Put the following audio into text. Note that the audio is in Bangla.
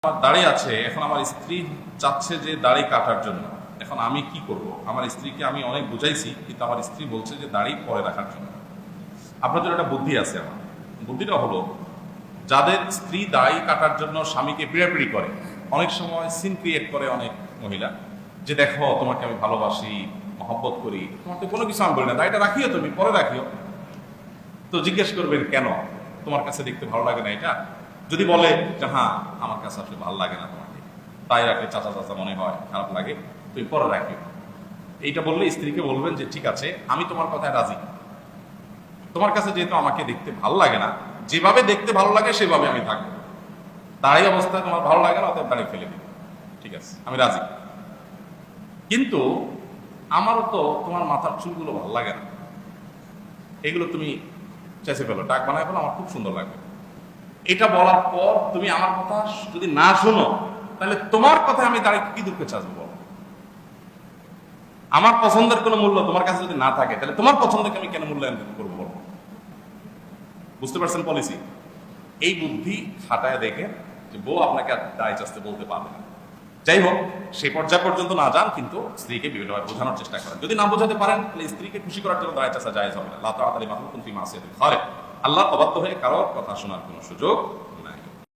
আমার দাড়ি আছে, এখন আমার স্ত্রী চাচ্ছে যে দাড়ি কাটার জন্য। এখন আমি কি করব? আমার স্ত্রীকে আমি অনেক বুঝাইছি, কিন্তু আমার স্ত্রী বলছে যে দাড়ি পরে রাখার জন্য। আপনাদের একটা বুদ্ধি আছে। আমার বুদ্ধিটা হলো, যাদের স্ত্রী দাড়ি কাটার জন্য স্বামীকে পিড়াপিড়ি করে, অনেক সময় সিন ক্রিয়েট করে অনেক মহিলা, যে দেখো তোমাকে আমি ভালোবাসি, মহব্বত করি, তোমাকে কোনো কিছু আমি বলি না, দাড়িটা রাখিও, তুমি পরে রাখিও। তো জিজ্ঞেস করবেন কেন, তোমার কাছে দেখতে ভালো লাগে না এটা? যদি বলে যে হ্যাঁ আমার কাছে আসলে ভালো লাগে না তোমাকে, তাই রাখলে চাচা চাচা মনে হয়, খারাপ লাগে, তুমি পরে রাখিও। এইটা বললে স্ত্রীকে বলবেন যে ঠিক আছে, আমি তোমার কথায় রাজি। তোমার কাছে যেহেতু আমাকে দেখতে ভালো লাগে না, যেভাবে দেখতে ভালো লাগে সেভাবে আমি থাকবো। তাই অবস্থায় তোমার ভালো লাগে না, অতএব দাঁড়িয়ে ফেলে দিবে, ঠিক আছে, আমি রাজি। কিন্তু আমারও তো তোমার মাথার চুলগুলো ভালো লাগে না, এগুলো তুমি চেঁচে ফেলো, টাক বানায় ফেলো, আমার খুব সুন্দর লাগবে। এটা বলার পর তুমি আমার কথা যদি না শোনো, তাহলে তোমার কথায় আমি দাঁড়িয়ে কি দুঃখে চাচবো বলো? আমার পছন্দের কোনো মূল্য তোমার কাছে যদি না থাকে, তাহলে তোমার পছন্দকে আমি কেন মূল্যায়ন করবো বলো? বুঝতে পারছেন পলিসি? এই বুদ্ধি খাটায় দেখে যে বউ আপনাকে আর দাঁড়িয়ে চাচতে বলতে পারবে না। যাই হোক, সেই পর্যায় পর্যন্ত না যান, কিন্তু স্ত্রীকে বিভিন্নভাবে বোঝানোর চেষ্টা করেন। যদি না বোঝাতে পারেন, তাহলে স্ত্রীকে খুশি করার জন্য দাঁড়িয়ে চাচা জায়েজ হবে না। লা তাআতালি মাখলুকুন ফি মাসিয়াতিল খালিক। আল্লাহ অবাধ্য হয়ে কারোর কথা শোনার কোনো সুযোগ